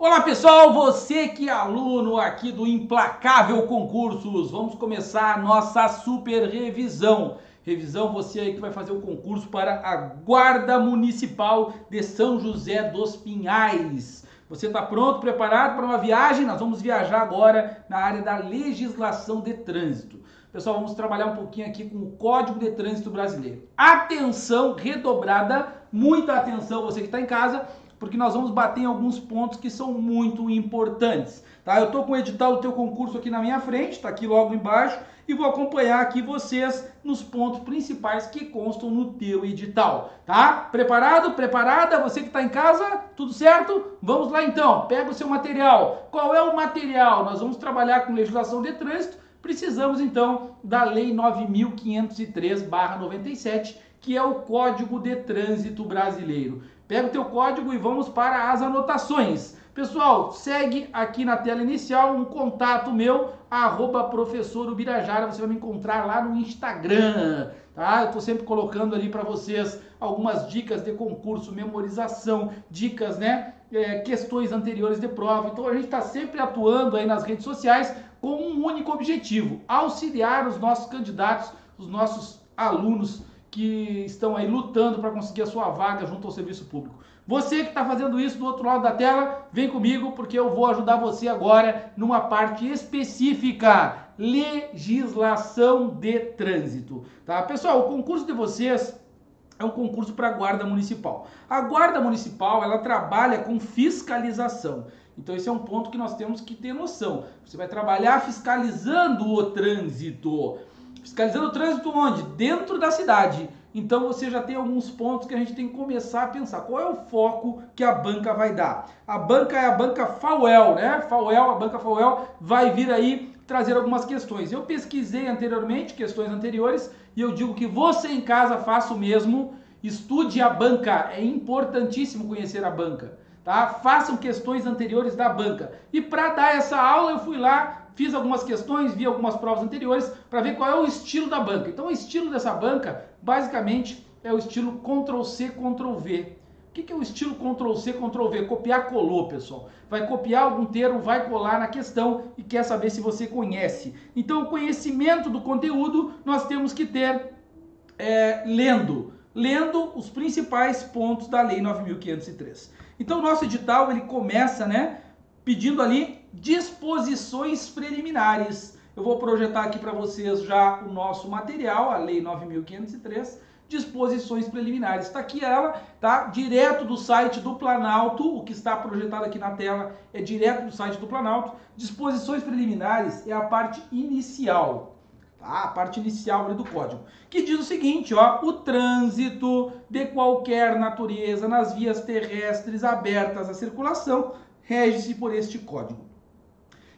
Olá pessoal, você que é aluno aqui do Implacável Concursos, vamos começar a nossa super revisão. Revisão, você aí que vai fazer o concurso para a Guarda Municipal de São José dos Pinhais. Você está pronto, preparado para uma viagem? Nós vamos viajar agora na área da legislação de trânsito. Pessoal, vamos trabalhar um pouquinho aqui com o Código de Trânsito Brasileiro. Atenção redobrada, muita atenção você que está em casa, porque nós vamos bater em alguns pontos que são muito importantes, tá? Eu tô com o edital do teu concurso aqui na minha frente, tá aqui logo embaixo, e vou acompanhar aqui vocês nos pontos principais que constam no teu edital, tá? Preparado? Preparada? Você que está em casa? Tudo certo? Vamos lá então, pega o seu material. Qual é o material? Nós vamos trabalhar com legislação de trânsito, precisamos então da Lei 9.503/97, que é o Código de Trânsito Brasileiro. Pega o teu código e vamos para as anotações. Pessoal, segue aqui na tela inicial um contato meu, @professor Ubirajara, você vai me encontrar lá no Instagram, tá? Eu tô sempre colocando ali para vocês algumas dicas de concurso, memorização, dicas, né? Questões anteriores de prova. Então a gente está sempre atuando aí nas redes sociais com um único objetivo: auxiliar os nossos candidatos, os nossos alunos que estão aí lutando para conseguir a sua vaga junto ao serviço público. Você que está fazendo isso do outro lado da tela, vem comigo porque eu vou ajudar você agora numa parte específica: legislação de trânsito. Tá? Pessoal, o concurso de vocês é um concurso para a Guarda Municipal. A Guarda Municipal, ela trabalha com fiscalização. Então esse é um ponto que nós temos que ter noção. Você vai trabalhar fiscalizando o trânsito. Fiscalizando o trânsito onde? Dentro da cidade. Então você já tem alguns pontos que a gente tem que começar a pensar. Qual é o foco que a banca vai dar? A banca é a banca FAUEL, né? A banca FAUEL vai vir aí trazer algumas questões. Eu pesquisei anteriormente, questões anteriores, e eu digo que você em casa faça o mesmo. Estude a banca, é importantíssimo conhecer a banca, tá? Façam questões anteriores da banca. E para dar essa aula eu fui lá, fiz algumas questões, vi algumas provas anteriores para ver qual é o estilo da banca. Então o estilo dessa banca, basicamente, é o estilo Ctrl+C, Ctrl+V. O que é o estilo Ctrl+C, Ctrl+V? Copiar, colou, pessoal. Vai copiar algum termo, vai colar na questão e quer saber se você conhece. Então o conhecimento do conteúdo nós temos que ter lendo os principais pontos da Lei 9.503. Então o nosso edital, ele começa, né, pedindo ali disposições preliminares. Eu vou projetar aqui para vocês já o nosso material, a Lei 9.503, disposições preliminares. Está aqui ela, tá? Direto do site do Planalto, o que está projetado aqui na tela é direto do site do Planalto. Disposições preliminares é a parte inicial, tá? A parte inicial ali do código, que diz o seguinte, ó: o trânsito de qualquer natureza nas vias terrestres abertas à circulação rege-se por este código.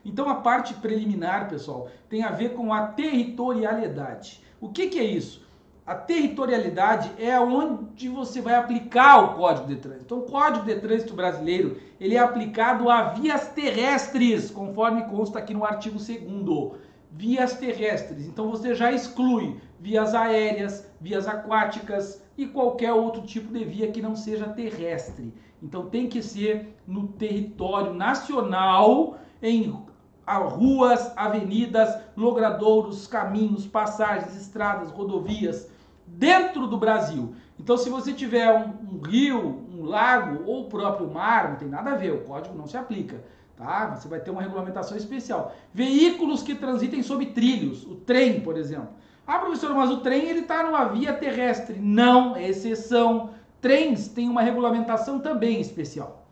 Então a parte preliminar, pessoal, tem a ver com a territorialidade. O que é isso? A territorialidade é onde você vai aplicar o Código de Trânsito. Então o Código de Trânsito Brasileiro, ele é aplicado a vias terrestres, conforme consta aqui no artigo 2º. Vias terrestres. Então você já exclui vias aéreas, vias aquáticas e qualquer outro tipo de via que não seja terrestre. Então tem que ser no território nacional, em ruas, avenidas, logradouros, caminhos, passagens, estradas, rodovias, dentro do Brasil. Então se você tiver um rio, um lago ou o próprio mar, não tem nada a ver, o código não se aplica, tá? Você vai ter uma regulamentação especial. Veículos que transitem sobre trilhos, o trem, por exemplo. Ah, professor, mas o trem ele está numa via terrestre. Não, é exceção. Trens têm uma regulamentação também especial.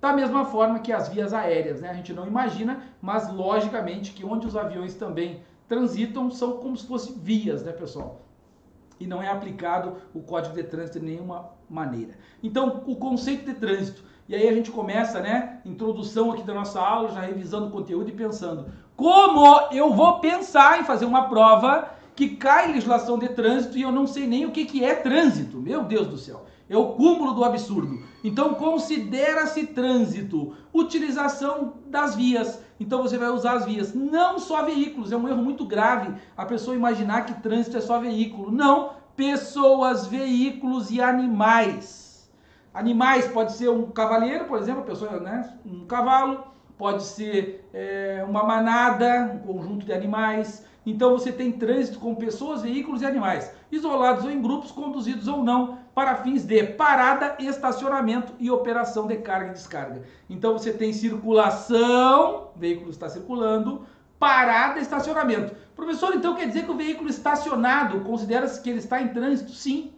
Da mesma forma que as vias aéreas, né? A gente não imagina, mas logicamente que onde os aviões também transitam são como se fossem vias, né, pessoal? E não é aplicado o Código de Trânsito de nenhuma maneira. Então, o conceito de trânsito. E aí a gente começa, né, introdução aqui da nossa aula, já revisando o conteúdo e pensando: como eu vou pensar em fazer uma prova que cai legislação de trânsito e eu não sei nem o que é trânsito? Meu Deus do céu! É o cúmulo do absurdo. Então considera-se trânsito utilização das vias. Então você vai usar as vias, não só veículos. É um erro muito grave a pessoa imaginar que trânsito é só veículo. Não, pessoas, veículos e animais. Animais, pode ser um cavaleiro, por exemplo, a pessoa, né, um cavalo, pode ser uma manada, um conjunto de animais. Então você tem trânsito com pessoas, veículos e animais, isolados ou em grupos, conduzidos ou não, para fins de parada, estacionamento e operação de carga e descarga. Então você tem circulação, o veículo está circulando, parada, estacionamento. Professor, então quer dizer que o veículo estacionado, considera-se que ele está em trânsito? Sim.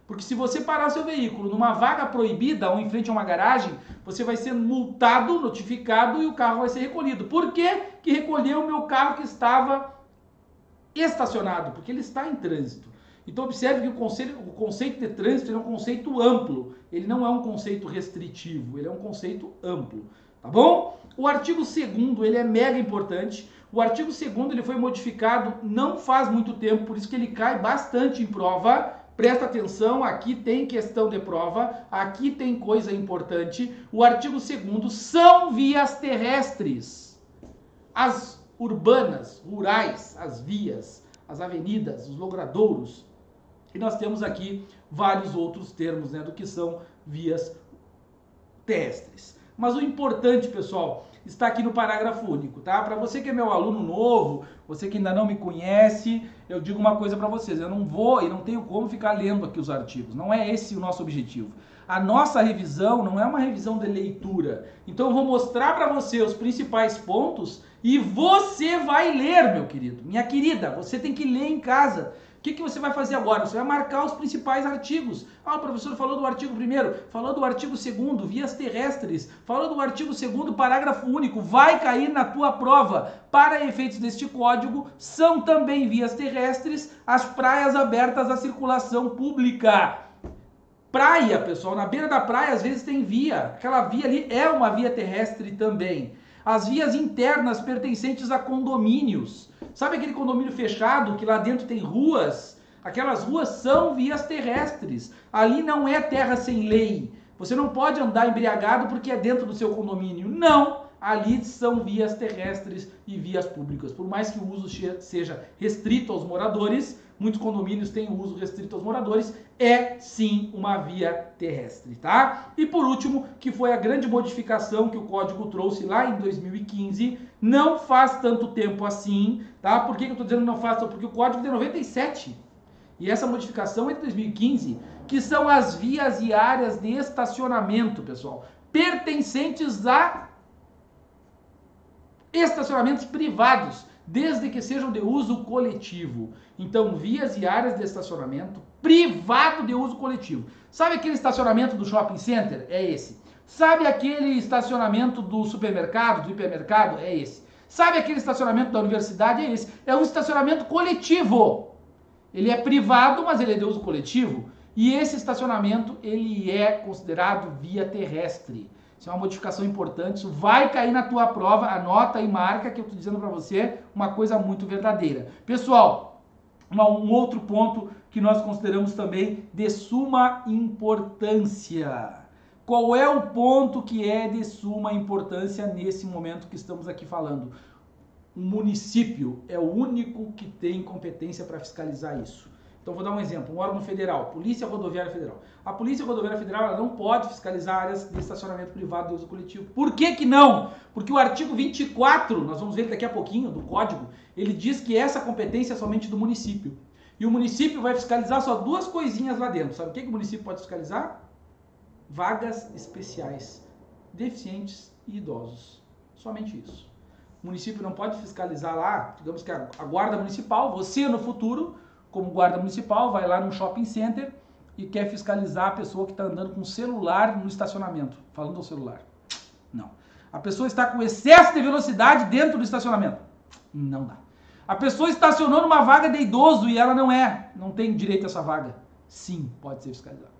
Porque se você parar seu veículo numa vaga proibida ou em frente a uma garagem, você vai ser multado, notificado e o carro vai ser recolhido. Por que que recolheu o meu carro que estava estacionado? Porque ele está em trânsito. Então observe que o conceito de trânsito é um conceito amplo. Ele não é um conceito restritivo, ele é um conceito amplo. Tá bom? O artigo 2º, ele é mega importante. O artigo 2º, ele foi modificado não faz muito tempo, por isso que ele cai bastante em prova. Presta atenção, aqui tem questão de prova, aqui tem coisa importante. O artigo 2º são vias terrestres. As urbanas, rurais, as vias, as avenidas, os logradouros. E nós temos aqui vários outros termos, né, do que são vias terrestres. Mas o importante, pessoal, está aqui no parágrafo único, tá? Para você que é meu aluno novo, você que ainda não me conhece, eu digo uma coisa para vocês, eu não vou e não tenho como ficar lendo aqui os artigos, não é esse o nosso objetivo. A nossa revisão não é uma revisão de leitura, então eu vou mostrar para você os principais pontos e você vai ler, meu querido, minha querida, você tem que ler em casa. O que você vai fazer agora? Você vai marcar os principais artigos. Ah, o professor falou do artigo 1º, falou do artigo 2º, vias terrestres, falou do artigo 2º, parágrafo único, vai cair na tua prova. Para efeitos deste código, são também vias terrestres as praias abertas à circulação pública. Praia, pessoal, na beira da praia às vezes tem via. Aquela via ali é uma via terrestre também. As vias internas pertencentes a condomínios. Sabe aquele condomínio fechado que lá dentro tem ruas? Aquelas ruas são vias terrestres. Ali não é terra sem lei. Você não pode andar embriagado porque é dentro do seu condomínio. Não! Ali são vias terrestres e vias públicas. Por mais que o uso seja restrito aos moradores, muitos condomínios têm o uso restrito aos moradores, é sim uma via terrestre, tá? E por último, que foi a grande modificação que o código trouxe lá em 2015, não faz tanto tempo assim, tá? Por que eu estou dizendo não faz tanto? Porque o código é de 97. E essa modificação é de 2015, que são as vias e áreas de estacionamento, pessoal, pertencentes a estacionamentos privados, desde que sejam de uso coletivo. Então, vias e áreas de estacionamento privado de uso coletivo. Sabe aquele estacionamento do shopping center? É esse. Sabe aquele estacionamento do supermercado, do hipermercado? É esse. Sabe aquele estacionamento da universidade? É esse. É um estacionamento coletivo. Ele é privado, mas ele é de uso coletivo. E esse estacionamento, ele é considerado via terrestre. Isso é uma modificação importante, isso vai cair na tua prova, anota e marca que eu estou dizendo para você uma coisa muito verdadeira. Pessoal, um outro ponto que nós consideramos também de suma importância. Qual é o ponto que é de suma importância nesse momento que estamos aqui falando? O município é o único que tem competência para fiscalizar isso. Então vou dar um exemplo, um órgão federal, Polícia Rodoviária Federal. A Polícia Rodoviária Federal ela não pode fiscalizar áreas de estacionamento privado de uso coletivo. Por que que não? Porque o artigo 24, nós vamos ver daqui a pouquinho, do código, ele diz que essa competência é somente do município. E o município vai fiscalizar só duas coisinhas lá dentro. Sabe o que que o município pode fiscalizar? Vagas especiais, deficientes e idosos. Somente isso. O município não pode fiscalizar lá, digamos que a guarda municipal, você no futuro, como guarda municipal, vai lá num shopping center e quer fiscalizar a pessoa que está andando com o celular no estacionamento, falando ao celular. Não. A pessoa está com excesso de velocidade dentro do estacionamento. Não dá. A pessoa estacionou numa vaga de idoso e ela não tem direito a essa vaga. Sim, pode ser fiscalizada.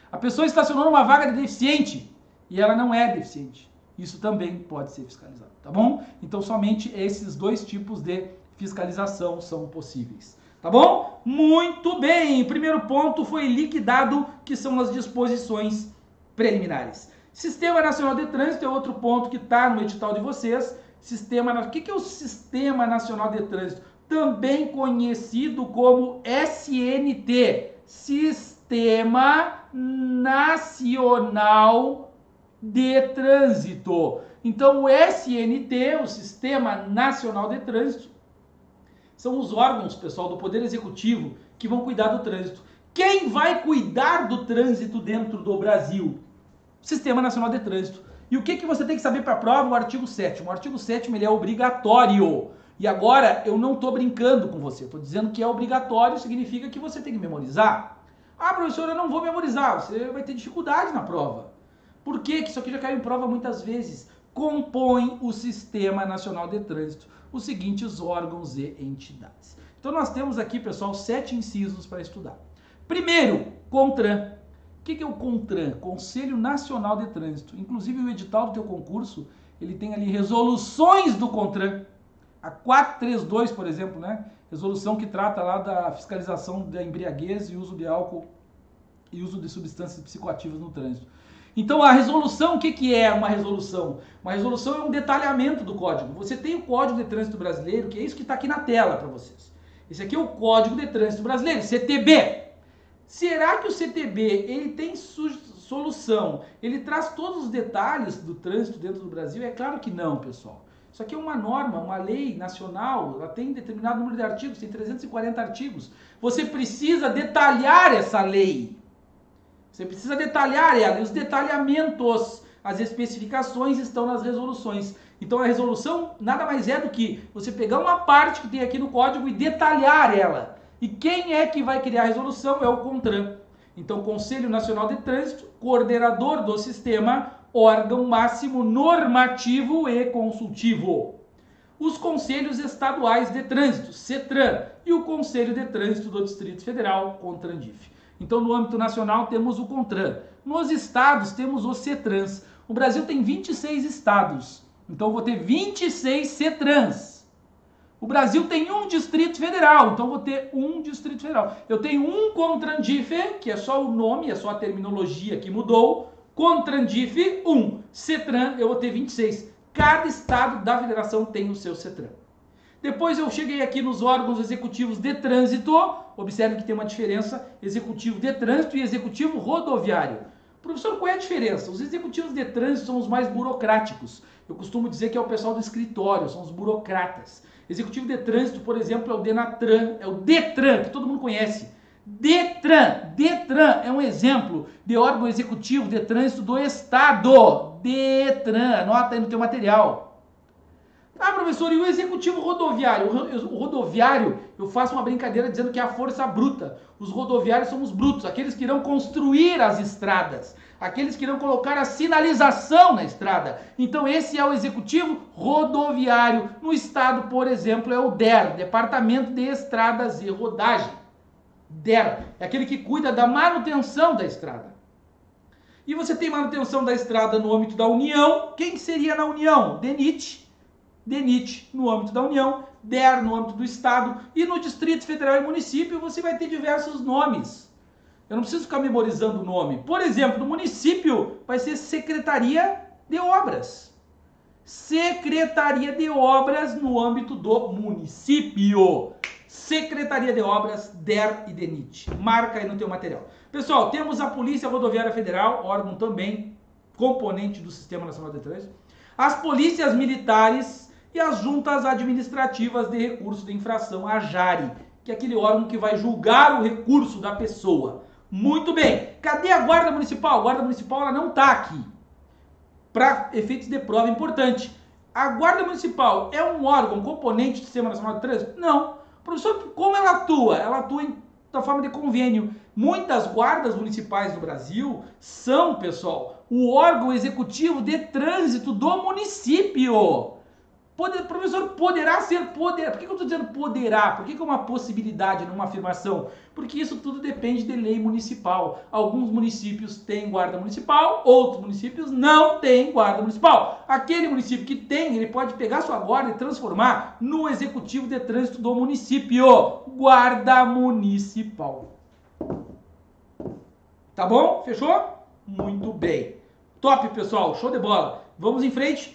A pessoa estacionou numa vaga de deficiente e ela não é deficiente. Isso também pode ser fiscalizado, tá bom? Então somente esses dois tipos de fiscalização são possíveis. Tá bom? Muito bem! Primeiro ponto foi liquidado, que são as disposições preliminares. Sistema Nacional de Trânsito é outro ponto que está no edital de vocês. O que é o Sistema Nacional de Trânsito? Também conhecido como SNT, Sistema Sistema Nacional de Trânsito. Então, o SNT, o Sistema Nacional de Trânsito, são os órgãos, pessoal, do Poder Executivo que vão cuidar do trânsito. Quem vai cuidar do trânsito dentro do Brasil? O Sistema Nacional de Trânsito. E o que você tem que saber para a prova? O artigo 7º. O artigo 7º ele é obrigatório. E agora eu não estou brincando com você. Estou dizendo que é obrigatório, significa que você tem que memorizar. Ah, professor, eu não vou memorizar. Você vai ter dificuldade na prova. Por quê? Que isso aqui já caiu em prova muitas vezes. Compõe o Sistema Nacional de Trânsito os seguintes órgãos e entidades. Então nós temos aqui, pessoal, 7 incisos para estudar. Primeiro, CONTRAN. O que é o CONTRAN? Conselho Nacional de Trânsito. Inclusive o edital do teu concurso, ele tem ali resoluções do CONTRAN. A 432, por exemplo, né? Resolução que trata lá da fiscalização da embriaguez e uso de álcool e uso de substâncias psicoativas no trânsito. Então a resolução, o que é uma resolução? Uma resolução é um detalhamento do código. Você tem o Código de Trânsito Brasileiro, que é isso que está aqui na tela para vocês. Esse aqui é o Código de Trânsito Brasileiro, CTB. Será que o CTB ele tem solução? Ele traz todos os detalhes do trânsito dentro do Brasil? É claro que não, pessoal. Isso aqui é uma norma, uma lei nacional, ela tem determinado número de artigos, tem 340 artigos. Você precisa detalhar essa lei. Você precisa detalhar ela, e os detalhamentos, as especificações estão nas resoluções. Então a resolução nada mais é do que você pegar uma parte que tem aqui no código e detalhar ela. E quem é que vai criar a resolução? É o CONTRAN. Então, Conselho Nacional de Trânsito, coordenador do sistema, órgão máximo normativo e consultivo. Os Conselhos Estaduais de Trânsito, CETRAN, e o Conselho de Trânsito do Distrito Federal, CONTRANDIF. Então, no âmbito nacional, temos o CONTRAN. Nos estados, temos os CETRANs. O Brasil tem 26 estados. Então, eu vou ter 26 CETRANs. O Brasil tem um Distrito Federal. Então, eu vou ter um Distrito Federal. Eu tenho um CONTRANDIF, que é só o nome, é só a terminologia que mudou. CONTRANDIF, 1. CETRAN, eu vou ter 26. Cada estado da federação tem o seu CETRAN. Depois eu cheguei aqui nos órgãos executivos de trânsito. Observe que tem uma diferença, executivo de trânsito e executivo rodoviário. Professor, qual é a diferença? Os executivos de trânsito são os mais burocráticos. Eu costumo dizer que é o pessoal do escritório, são os burocratas. Executivo de trânsito, por exemplo, é o DENATRAN, é o DETRAN, que todo mundo conhece. DETRAN é um exemplo de órgão executivo de trânsito do Estado. DETRAN, anota aí no teu material. Ah, professor, e o executivo rodoviário? O rodoviário, eu faço uma brincadeira dizendo que é a força bruta. Os rodoviários são os brutos, aqueles que irão construir as estradas, aqueles que irão colocar a sinalização na estrada. Então esse é o executivo rodoviário. No estado, por exemplo, é o DER, Departamento de Estradas e Rodagem. DER, é aquele que cuida da manutenção da estrada. E você tem manutenção da estrada no âmbito da União. Quem seria na União? DENIT no âmbito da União, DER no âmbito do Estado, e no Distrito Federal e município você vai ter diversos nomes. Eu não preciso ficar memorizando o nome. Por exemplo, no município vai ser Secretaria de Obras. Secretaria de Obras no âmbito do município. Secretaria de Obras, DER e DENIT. Marca aí no teu material. Pessoal, temos a Polícia Rodoviária Federal, órgão também componente do Sistema Nacional de Trânsito. As polícias militares e as juntas administrativas de recurso de infração, a JARI, que é aquele órgão que vai julgar o recurso da pessoa. Muito bem. Cadê a Guarda Municipal? A Guarda Municipal ela não está aqui. Para efeitos de prova importante. A Guarda Municipal é um órgão componente do Sistema Nacional de Trânsito? Não. Professor, como ela atua? Ela atua da forma de convênio. Muitas guardas municipais no Brasil são, pessoal, o órgão executivo de trânsito do município. Professor, poderá ser poder. Por que eu estou dizendo poderá? Por que é uma possibilidade, não uma afirmação? Porque isso tudo depende de lei municipal. Alguns municípios têm guarda municipal, outros municípios não têm guarda municipal. Aquele município que tem, ele pode pegar sua guarda e transformar no executivo de trânsito do município. Guarda municipal. Tá bom? Fechou? Muito bem. Top, pessoal. Show de bola. Vamos em frente.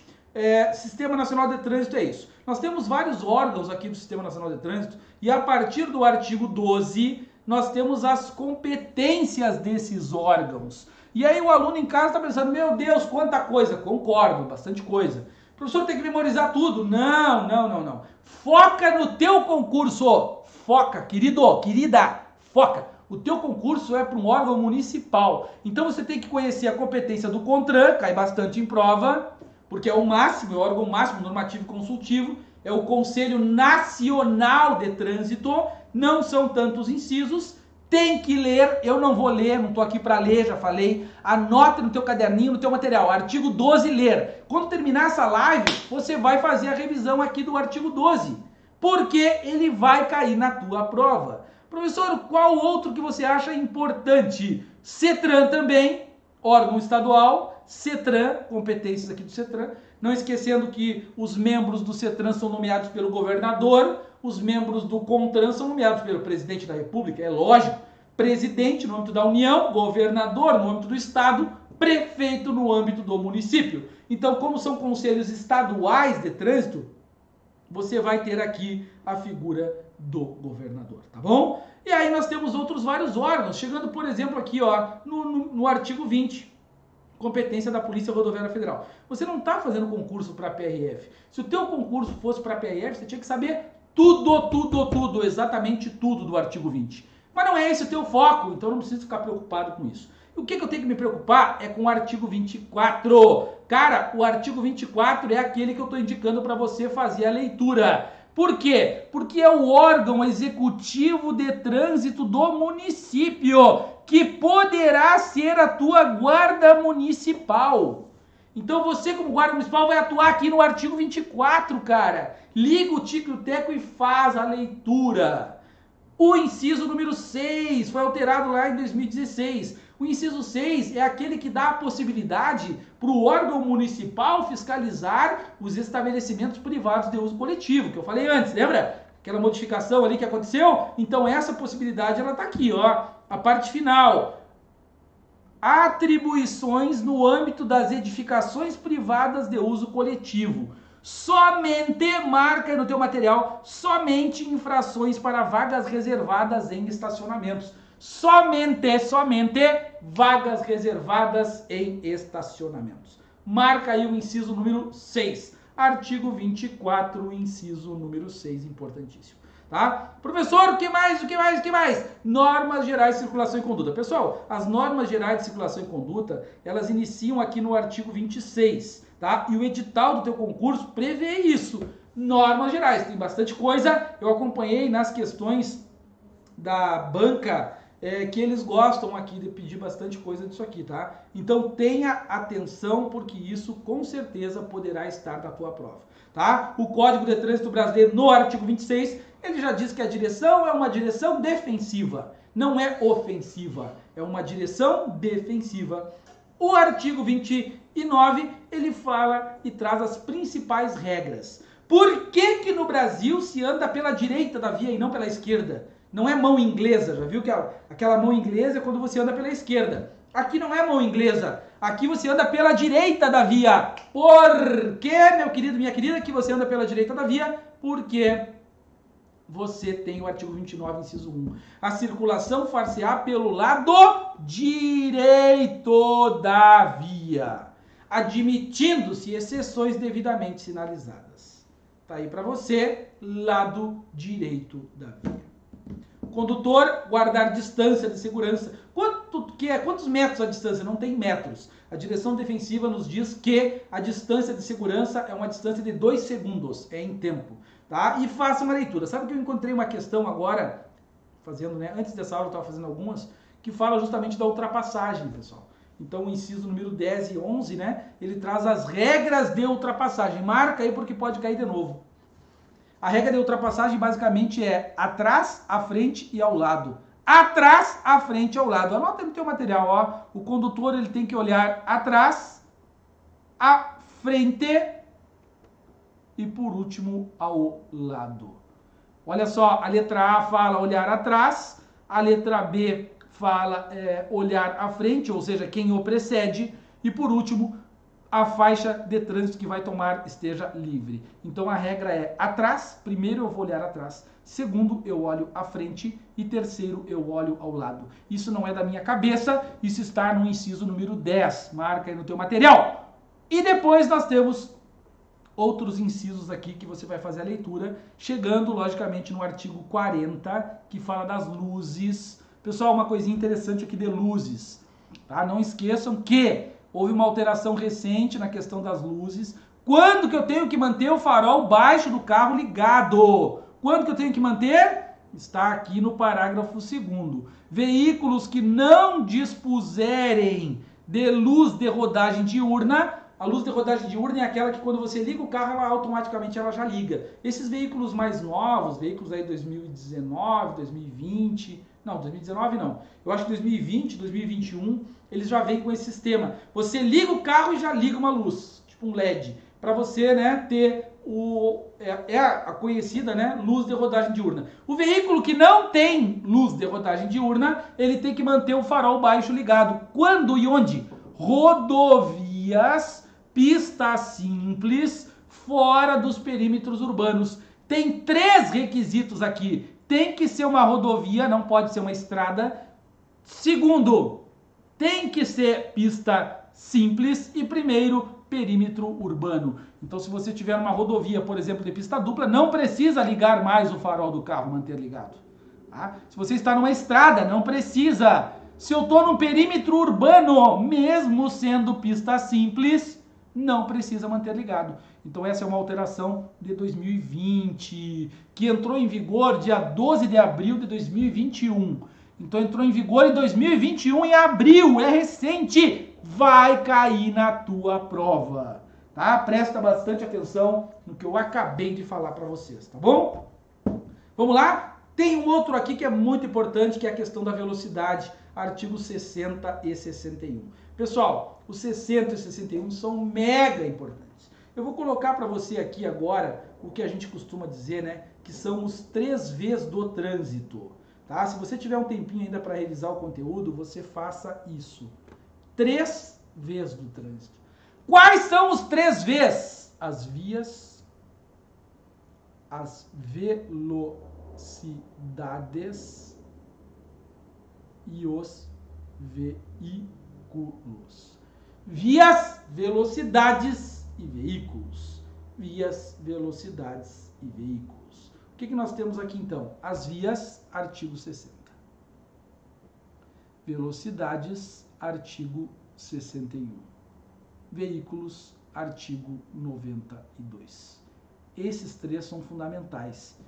Sistema Nacional de Trânsito é isso. Nós temos vários órgãos aqui do Sistema Nacional de Trânsito e a partir do artigo 12 nós temos as competências desses órgãos. E aí o aluno em casa está pensando, meu Deus, quanta coisa. Concordo, bastante coisa. O professor tem que memorizar tudo. Não. Foca no teu concurso. Foca, querido, querida, foca. O teu concurso é para um órgão municipal. Então você tem que conhecer a competência do CONTRAN, cai bastante em prova, porque é o máximo, é o órgão máximo normativo e consultivo, é o Conselho Nacional de Trânsito, não são tantos incisos, tem que ler, eu não vou ler, não estou aqui para ler, já falei, anota no teu caderninho, no teu material, artigo 12, ler. Quando terminar essa live, você vai fazer a revisão aqui do artigo 12, porque ele vai cair na tua prova. Professor, qual outro que você acha importante? CETRAN também, órgão estadual, CETRAN, competências aqui do CETRAN, não esquecendo que os membros do CETRAN são nomeados pelo governador, os membros do CONTRAN são nomeados pelo presidente da República, é lógico, presidente no âmbito da União, governador no âmbito do estado, prefeito no âmbito do município. Então, como são conselhos estaduais de trânsito, você vai ter aqui a figura do governador, tá bom? E aí nós temos outros vários órgãos, chegando, por exemplo, aqui ó, no artigo 20, competência da Polícia Rodoviária Federal. Você não está fazendo concurso para a PRF. Se o teu concurso fosse para a PRF, você tinha que saber tudo, exatamente tudo do artigo 20. Mas não é esse o teu foco, então não precisa ficar preocupado com isso. E o que eu tenho que me preocupar é com o artigo 24. Cara, o artigo 24 é aquele que eu estou indicando para você fazer a leitura. Por quê? Porque é o órgão executivo de trânsito do município, que poderá ser a tua guarda municipal. Então você, como guarda municipal, vai atuar aqui no artigo 24, cara. Liga o tico e o teco e faz a leitura. O inciso número 6 foi alterado lá em 2016. O inciso 6 é aquele que dá a possibilidade para o órgão municipal fiscalizar os estabelecimentos privados de uso coletivo, que eu falei antes, lembra? Aquela modificação ali que aconteceu? Então essa possibilidade ela está aqui, ó, a parte final. Atribuições no âmbito das edificações privadas de uso coletivo. Somente, marca no teu material, somente infrações para vagas reservadas em estacionamentos. Somente vagas reservadas em estacionamentos. Marca aí o inciso número 6. Artigo 24, inciso número 6, importantíssimo. Tá? Professor, o que mais? Normas gerais de circulação e conduta. Pessoal, as normas gerais de circulação e conduta, elas iniciam aqui no artigo 26, tá? E o edital do teu concurso prevê isso. Normas gerais, tem bastante coisa. Eu acompanhei nas questões da banca que eles gostam aqui de pedir bastante coisa disso aqui, tá? Então tenha atenção, porque isso com certeza poderá estar na tua prova, tá? O Código de Trânsito Brasileiro, no artigo 26, ele já diz que a direção é uma direção defensiva, não é ofensiva, é uma direção defensiva. O artigo 29, ele fala e traz as principais regras. Por que no Brasil se anda pela direita da via e não pela esquerda? Não é mão inglesa, já viu que aquela mão inglesa é quando você anda pela esquerda. Aqui não é mão inglesa, aqui você anda pela direita da via. Por que, meu querido, minha querida, que você anda pela direita da via? Porque você tem o artigo 29, inciso 1. A circulação far-se-á pelo lado direito da via, admitindo-se exceções devidamente sinalizadas. Tá aí para você, lado direito da via. Condutor, guardar distância de segurança. Quantos metros a distância? Não tem metros. A direção defensiva nos diz que a distância de segurança é uma distância de 2 segundos, é em tempo, tá? E faça uma leitura. Sabe que eu encontrei uma questão agora, fazendo, né? Antes dessa aula eu estava fazendo algumas, que fala justamente da ultrapassagem, pessoal. Então o inciso número 10 e 11, né? Ele traz as regras de ultrapassagem. Marca aí porque pode cair de novo. A regra de ultrapassagem basicamente é atrás, à frente e ao lado. Atrás, à frente e ao lado. Anota no teu material, ó. O condutor ele tem que olhar atrás, à frente e por último ao lado. Olha só, a letra A fala olhar atrás, a letra B fala olhar à frente, ou seja, quem o precede, e por último a faixa de trânsito que vai tomar esteja livre. Então a regra é atrás, primeiro eu vou olhar atrás, segundo eu olho à frente e terceiro eu olho ao lado. Isso não é da minha cabeça, isso está no inciso número 10, marca aí no teu material. E depois nós temos outros incisos aqui que você vai fazer a leitura, chegando logicamente no artigo 40, que fala das luzes. Pessoal, uma coisinha interessante aqui de luzes, tá? Não esqueçam que houve uma alteração recente na questão das luzes. Quando que eu tenho que manter o farol baixo do carro ligado? Quando que eu tenho que manter? Está aqui no parágrafo 2º. Veículos que não dispuserem de luz de rodagem diurna. A luz de rodagem diurna é aquela que quando você liga o carro, ela automaticamente já liga. Esses veículos mais novos, veículos aí 2019, 2020... Não, 2019 não. Eu acho que 2020, 2021, eles já vêm com esse sistema. Você liga o carro e já liga uma luz, tipo um LED, para você, né, ter a conhecida, né, luz de rodagem diurna. O veículo que não tem luz de rodagem diurna, ele tem que manter o farol baixo ligado. Quando e onde? Rodovias, pista simples, fora dos perímetros urbanos. Tem 3 requisitos aqui. Tem que ser uma rodovia, não pode ser uma estrada. Segundo, tem que ser pista simples. E primeiro, perímetro urbano. Então, se você tiver uma rodovia, por exemplo, de pista dupla, não precisa ligar mais o farol do carro, manter ligado. Tá? Se você está numa estrada, não precisa. Se eu estou num perímetro urbano, mesmo sendo pista simples, não precisa manter ligado. Então essa é uma alteração de 2020, que entrou em vigor dia 12 de abril de 2021. Então entrou em vigor em 2021, em abril, é recente, vai cair na tua prova, tá? Presta bastante atenção no que eu acabei de falar para vocês, tá bom? Vamos lá? Tem um outro aqui que é muito importante, que é a questão da velocidade, artigos 60 e 61. Pessoal, os 60 e 61 são mega importantes. Eu vou colocar para você aqui agora o que a gente costuma dizer, né? Que são os 3 Vs do trânsito, tá? Se você tiver um tempinho ainda para revisar o conteúdo, você faça isso. 3 Vs do trânsito. Quais são os 3 Vs? As vias, as velocidades e os veículos. Vias, velocidades e veículos. Vias, velocidades e veículos. O que nós temos aqui então? As vias, artigo 60. Velocidades, artigo 61. Veículos, artigo 92. Esses 3 são fundamentais.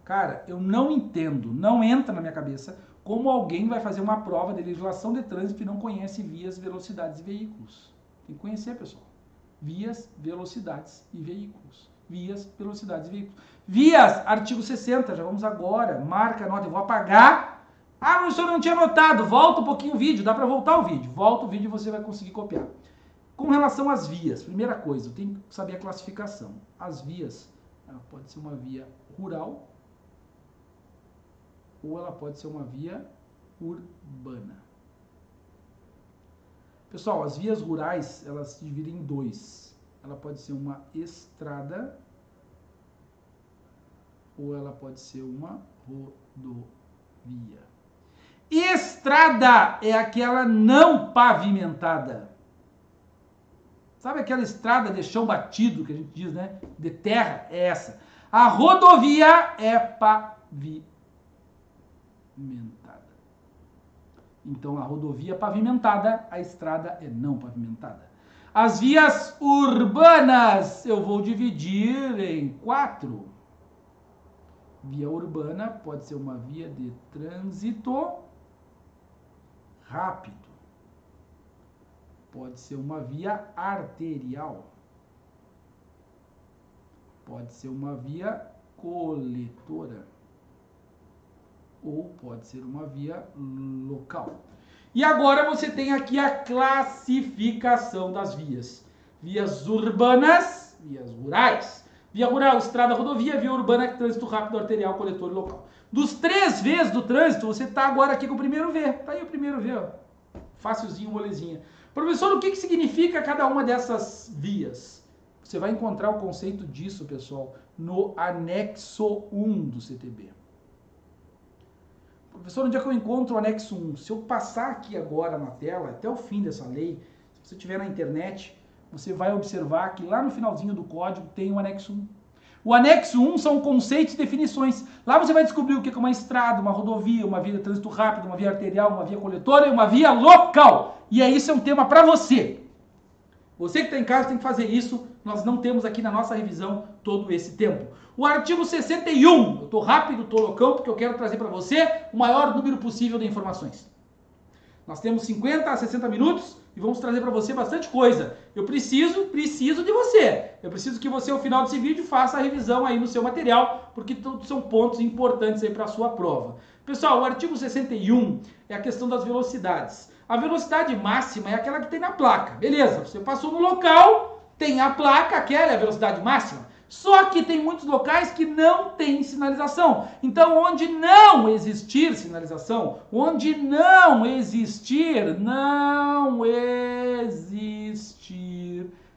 Cara, eu não entendo, não entra na minha cabeça como alguém vai fazer uma prova de legislação de trânsito e não conhece vias, velocidades e veículos. Tem que conhecer, pessoal. Vias, velocidades e veículos. Vias, velocidades e veículos. Vias, artigo 60, já vamos agora. Marca a nota, eu vou apagar. Ah, mas o senhor não tinha anotado. Volta um pouquinho o vídeo, dá para voltar o vídeo. Volta o vídeo e você vai conseguir copiar. Com relação às vias, primeira coisa, eu tenho que saber a classificação. As vias, ela pode ser uma via rural ou ela pode ser uma via urbana. Pessoal, as vias rurais, elas se dividem em 2. Ela pode ser uma estrada ou ela pode ser uma rodovia. Estrada é aquela não pavimentada. Sabe aquela estrada de chão batido que a gente diz, né? De terra, é essa. A rodovia é pavimentada. Então, a rodovia é pavimentada, a estrada é não pavimentada. As vias urbanas eu vou dividir em 4. Via urbana pode ser uma via de trânsito rápido. Pode ser uma via arterial. Pode ser uma via coletora. Ou pode ser uma via local. E agora você tem aqui a classificação das vias. Vias urbanas, vias rurais. Via rural, estrada, rodovia, via urbana, trânsito rápido, arterial, coletor e local. Dos 3 Vs do trânsito, você está agora aqui com o primeiro V. Tá aí o primeiro V, ó. Facilzinho, molezinha. Professor, o que significa cada uma dessas vias? Você vai encontrar o conceito disso, pessoal, no anexo 1 do CTB. Professor, onde é que eu encontro o anexo 1? Se eu passar aqui agora na tela, até o fim dessa lei, se você estiver na internet, você vai observar que lá no finalzinho do código tem o anexo 1. O anexo 1 são conceitos e definições. Lá você vai descobrir o que é uma estrada, uma rodovia, uma via de trânsito rápido, uma via arterial, uma via coletora e uma via local. E aí isso é um tema para você. Você que está em casa tem que fazer isso. Nós não temos aqui na nossa revisão todo esse tempo. O artigo 61. Eu estou rápido, estou loucão, porque eu quero trazer para você o maior número possível de informações. Nós temos 50 a 60 minutos e vamos trazer para você bastante coisa. Eu preciso de você. Eu preciso que você, ao final desse vídeo, faça a revisão aí no seu material, porque todos são pontos importantes aí para a sua prova. Pessoal, o artigo 61 é a questão das velocidades. A velocidade máxima é aquela que tem na placa. Beleza, você passou no local, tem a placa, aquela é a velocidade máxima. Só que tem muitos locais que não tem sinalização. Então, onde não existir sinalização, onde não existir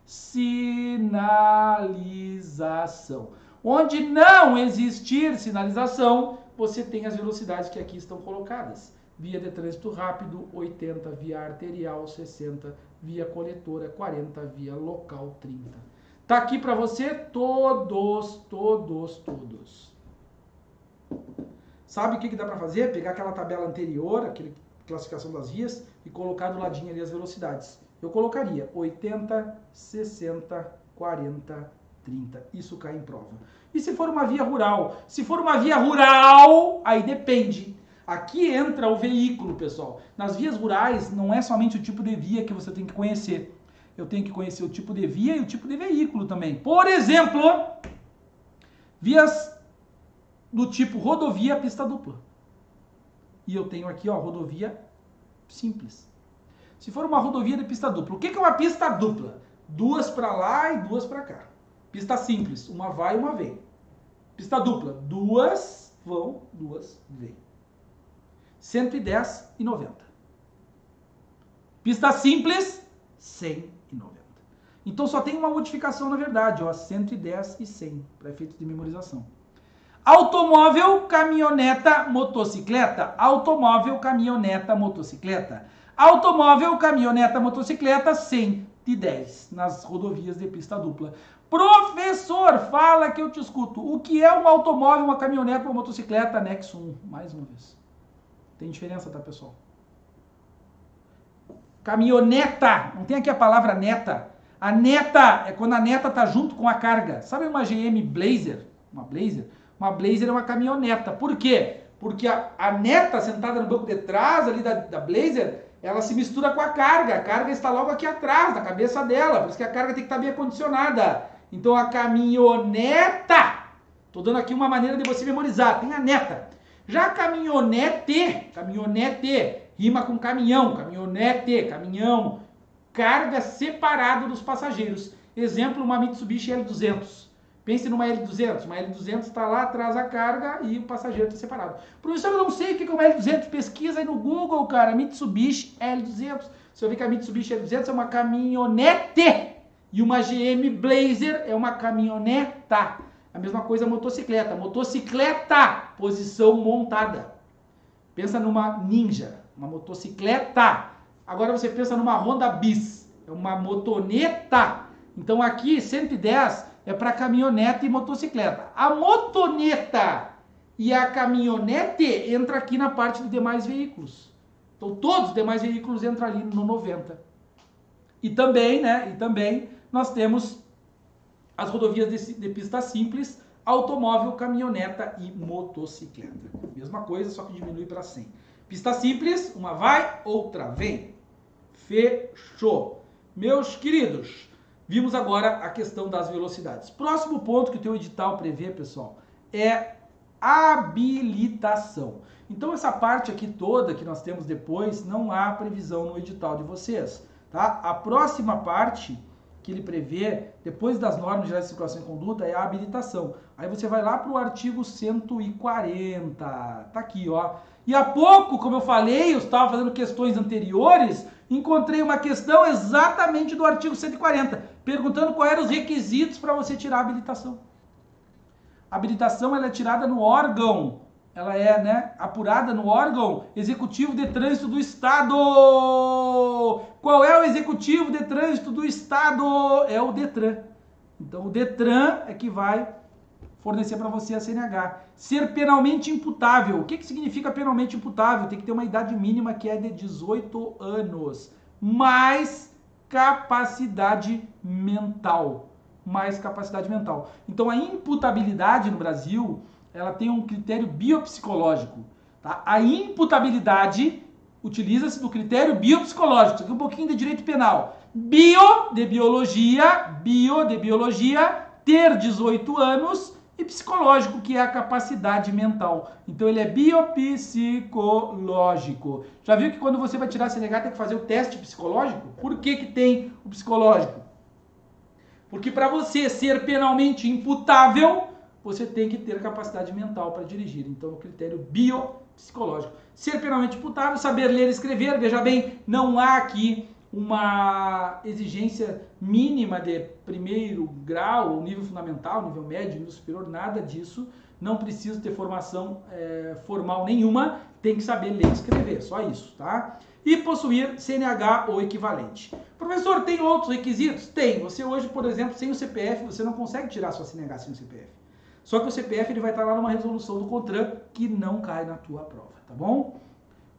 sinalização. Onde não existir sinalização, você tem as velocidades que aqui estão colocadas. Via de trânsito rápido, 80, via arterial, 60, via coletora, 40, via local, 30. Tá aqui para você todos. Sabe o que dá para fazer? Pegar aquela tabela anterior, aquela classificação das vias, e colocar do ladinho ali as velocidades. Eu colocaria 80, 60, 40, 30. Isso cai em prova. E se for uma via rural? Se for uma via rural, aí depende. Aqui entra o veículo, pessoal. Nas vias rurais, não é somente o tipo de via que você tem que conhecer. Eu tenho que conhecer o tipo de via e o tipo de veículo também. Por exemplo, vias do tipo rodovia pista dupla. E eu tenho aqui, ó, rodovia simples. Se for uma rodovia de pista dupla, o que é uma pista dupla? Duas para lá e duas para cá. Pista simples, uma vai e uma vem. Pista dupla, duas vão, duas vêm. 110 e 90. Pista simples, 100 e 90. Então só tem uma modificação na verdade, ó, 110 e 100, para efeito de memorização. Automóvel, caminhoneta, motocicleta. Automóvel, caminhoneta, motocicleta. Automóvel, caminhoneta, motocicleta, 110 nas rodovias de pista dupla. Professor, fala que eu te escuto. O que é um automóvel, uma caminhoneta, uma motocicleta? Anexo 1, mais uma vez. Tem diferença, tá, pessoal? Caminhoneta, não tem aqui a palavra neta. A neta é quando a neta tá junto com a carga. Sabe uma GM Blazer? Uma Blazer? Uma Blazer é uma caminhoneta. Por quê? Porque a neta sentada no banco de trás ali da Blazer, ela se mistura com a carga. A carga está logo aqui atrás, na cabeça dela. Por isso que a carga tem que estar bem acondicionada. Então a caminhoneta, tô dando aqui uma maneira de você memorizar, tem a neta. Já caminhonete, rima com caminhão, caminhonete, caminhão, carga separado dos passageiros. Exemplo, uma Mitsubishi L200. Pense numa L200. Uma L200 está lá atrás da carga e o passageiro está separado. Professor, eu não sei o que é uma L200. Pesquisa aí no Google, cara. Mitsubishi L200. Você vai ver que a Mitsubishi L200 é uma caminhonete. E uma GM Blazer é uma caminhoneta. A mesma coisa a motocicleta. Motocicleta, posição montada. Pensa numa Ninja, uma motocicleta. Agora você pensa numa Honda Bis. É uma motoneta. Então aqui 110 é para caminhonete e motocicleta. A motoneta e a caminhonete entra aqui na parte de demais veículos. Então todos os demais veículos entram ali no 90. E também, nós temos as rodovias de pista simples, automóvel, caminhoneta e motocicleta. Mesma coisa, só que diminui para 100. Pista simples, uma vai, outra vem. Fechou. Meus queridos, vimos agora a questão das velocidades. Próximo ponto que o teu edital prevê, pessoal, é habilitação. Então essa parte aqui toda que nós temos depois, não há previsão no edital de vocês, tá? A próxima parte que ele prevê, depois das normas gerais de circulação e conduta, é a habilitação. Aí você vai lá para o artigo 140, tá aqui, ó. E há pouco, como eu falei, eu estava fazendo questões anteriores, encontrei uma questão exatamente do artigo 140, perguntando quais eram os requisitos para você tirar a habilitação. A habilitação ela é tirada no órgão, ela é, né, apurada no órgão executivo de trânsito do Estado. Qual é o executivo de trânsito do Estado? É o Detran. Então o Detran é que vai fornecer para você a CNH. Ser penalmente imputável. O que significa penalmente imputável? Tem que ter uma idade mínima que é de 18 anos, mais capacidade mental. Mais capacidade mental. Então a imputabilidade no Brasil, ela tem um critério biopsicológico. Tá? A imputabilidade utiliza-se do critério biopsicológico. Isso aqui é um pouquinho de direito penal. Bio de biologia, ter 18 anos, e psicológico, que é a capacidade mental. Então ele é biopsicológico. Já viu que quando você vai tirar a CNH tem que fazer o teste psicológico? Por que tem o psicológico? Porque para você ser penalmente imputável, você tem que ter capacidade mental para dirigir. Então, o critério biopsicológico. Ser penalmente imputável, saber ler e escrever. Veja bem, não há aqui uma exigência mínima de primeiro grau, nível fundamental, nível médio, nível superior, nada disso. Não precisa ter formação formal nenhuma, tem que saber ler e escrever, só isso, tá? E possuir CNH ou equivalente. Professor, tem outros requisitos? Tem. Você hoje, por exemplo, sem o CPF, você não consegue tirar sua CNH sem o CPF. Só que o CPF ele vai estar lá numa resolução do CONTRAN que não cai na tua prova, tá bom?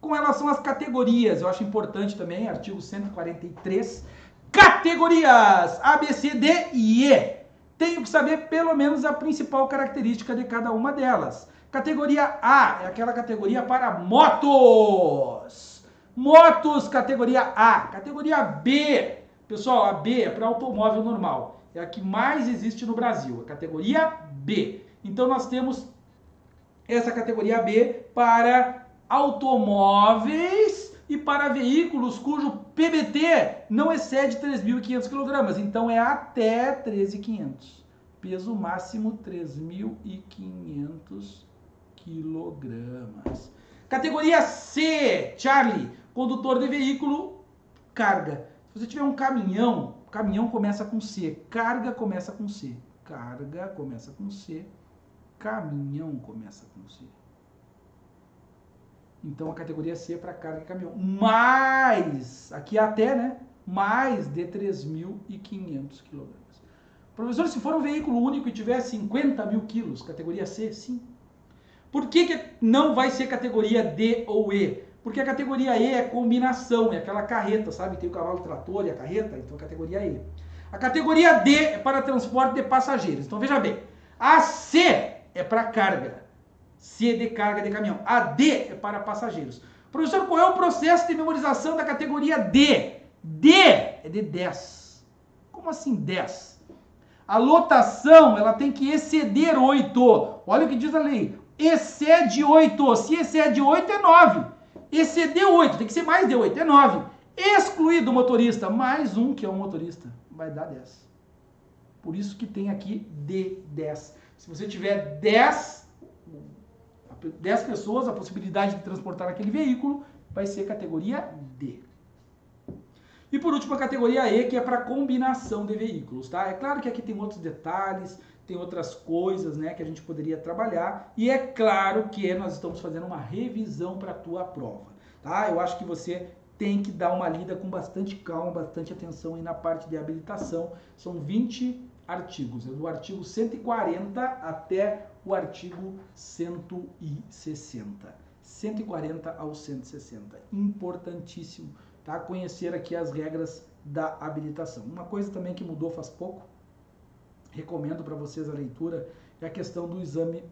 Com relação às categorias, eu acho importante também, artigo 143, categorias A, B, C, D e E. Tenho que saber pelo menos a principal característica de cada uma delas. Categoria A é aquela categoria para motos. Motos, categoria A. Categoria B, pessoal, a B é para automóvel normal. É a que mais existe no Brasil, a categoria B. Então nós temos essa categoria B para automóveis e para veículos cujo PBT não excede 3.500 kg. Então é até 13.500. Peso máximo 3.500 kg. Categoria C, Charlie, condutor de veículo, carga. Se você tiver um caminhão, caminhão começa com C, carga começa com C. Carga começa com C, caminhão começa com C. Então a categoria C é para carga e caminhão. Mais, aqui até, né? Mais de 3.500 kg. Professor, se for um veículo único e tiver 50.000 quilos, categoria C, sim. Por que não vai ser categoria D ou E? Porque a categoria E é combinação, é aquela carreta, sabe? Tem o cavalo trator e a carreta, então categoria E. A categoria D é para transporte de passageiros. Então veja bem, a C é para carga. C de carga de caminhão. A D é para passageiros. Professor, qual é o processo de memorização da categoria D? D é de 10. Como assim 10? A lotação, ela tem que exceder 8. Olha o que diz a lei. Excede 8. Se excede 8, é 9. Exceder 8, tem que ser mais de 8, é 9. Excluído o motorista, mais um que é o motorista, vai dar 10. Por isso que tem aqui D10. Se você tiver 10 pessoas, a possibilidade de transportar aquele veículo vai ser categoria D. E por último, a categoria E, que é para combinação de veículos, tá? É claro que aqui tem outros detalhes, tem outras coisas, né, que a gente poderia trabalhar. E é claro que nós estamos fazendo uma revisão para a tua prova, tá? Eu acho que você tem que dar uma lida com bastante calma, bastante atenção aí na parte de habilitação. São 20 artigos, do artigo 140 até o artigo 160. 140 ao 160. Importantíssimo, tá? Conhecer aqui as regras da habilitação. Uma coisa também que mudou faz pouco, recomendo para vocês a leitura, é a questão do exame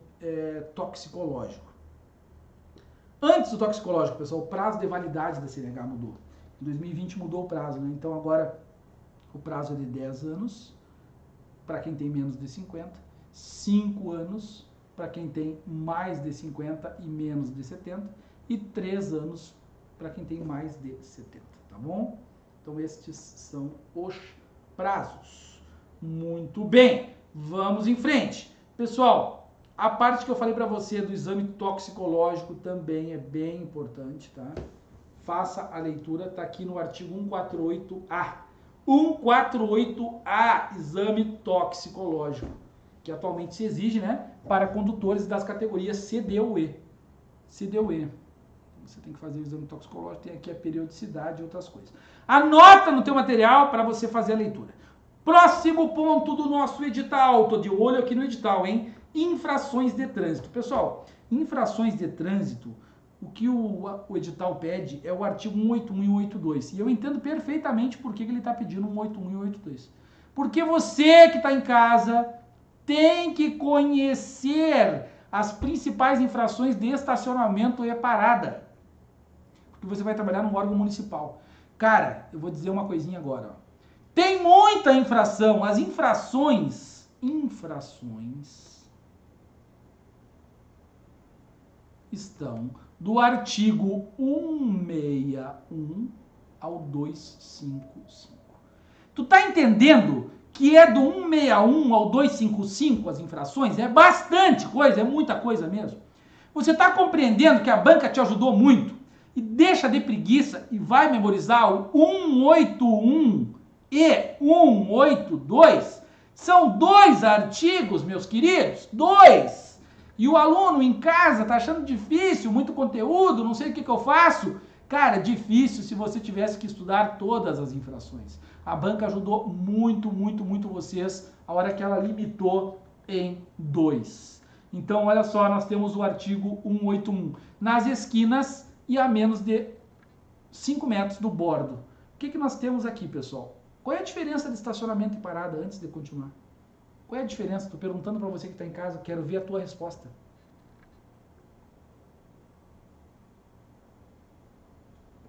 toxicológico. Antes do toxicológico, pessoal, o prazo de validade da CNH mudou. Em 2020 mudou o prazo, né? Então agora o prazo é de 10 anos para quem tem menos de 50, 5 anos para quem tem mais de 50 e menos de 70 e 3 anos para quem tem mais de 70, tá bom? Então estes são os prazos. Muito bem, vamos em frente. Pessoal, a parte que eu falei para você do exame toxicológico também é bem importante, tá? faça a leitura, está aqui no artigo 148A. 148A, exame toxicológico, que atualmente se exige, né, para condutores das categorias CD ou E. CD ou E. Você tem que fazer o exame toxicológico, tem aqui a periodicidade e outras coisas. Anota no teu material para você fazer a leitura. Próximo ponto do nosso edital. Tô de olho aqui no edital, hein? Infrações de trânsito. Pessoal, infrações de trânsito, o que o edital pede é o artigo 181 e 182. E eu entendo perfeitamente por que ele está pedindo 181 e 182. Porque você que está em casa tem que conhecer as principais infrações de estacionamento e parada. Porque você vai trabalhar num órgão municipal. Cara, eu vou dizer uma coisinha agora. Ó. Tem muita infração. As infrações estão do artigo 161 ao 255. Tu tá entendendo que é do 161 ao 255 as infrações? É bastante coisa, é muita coisa mesmo. Você tá compreendendo que a banca te ajudou muito? E deixa de preguiça e vai memorizar o 181 e 182. São 2 artigos, meus queridos, 2. E o aluno em casa tá achando difícil, muito conteúdo, não sei o que eu faço. Cara, difícil se você tivesse que estudar todas as infrações. A banca ajudou muito, muito, muito vocês a hora que ela limitou em 2. Então, olha só, nós temos o artigo 181 nas esquinas e a menos de 5 metros do bordo. O que nós temos aqui, pessoal? Qual é a diferença de estacionamento e parada antes de continuar? Qual é a diferença? Estou perguntando para você que está em casa, quero ver a tua resposta.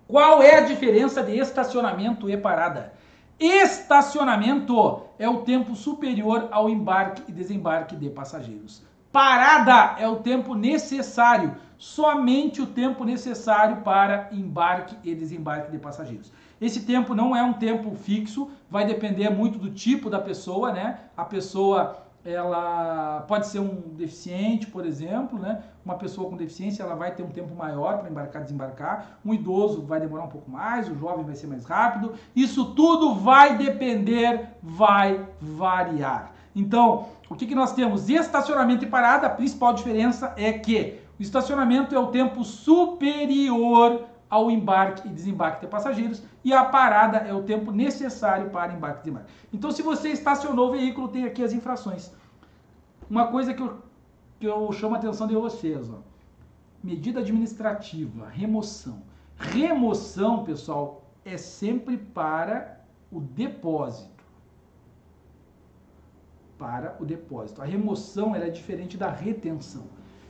Qual é a diferença de estacionamento e parada? Estacionamento é o tempo superior ao embarque e desembarque de passageiros. Parada é o tempo necessário, somente o tempo necessário para embarque e desembarque de passageiros. Esse tempo não é um tempo fixo, vai depender muito do tipo da pessoa, né? A pessoa, ela pode ser um deficiente, por exemplo, né? Uma pessoa com deficiência, ela vai ter um tempo maior para embarcar e desembarcar. Um idoso vai demorar um pouco mais, o jovem vai ser mais rápido. Isso tudo vai depender, vai variar. Então, o que nós temos? Estacionamento e parada, a principal diferença é que o estacionamento é o tempo superior ao embarque e desembarque de passageiros e a parada é o tempo necessário para embarque e desembarque. Então, se você estacionou o veículo, tem aqui as infrações. Uma coisa que eu chamo a atenção de vocês, ó. Medida administrativa, remoção. Remoção, pessoal, é sempre para o depósito. Para o depósito. A remoção ela é diferente da retenção.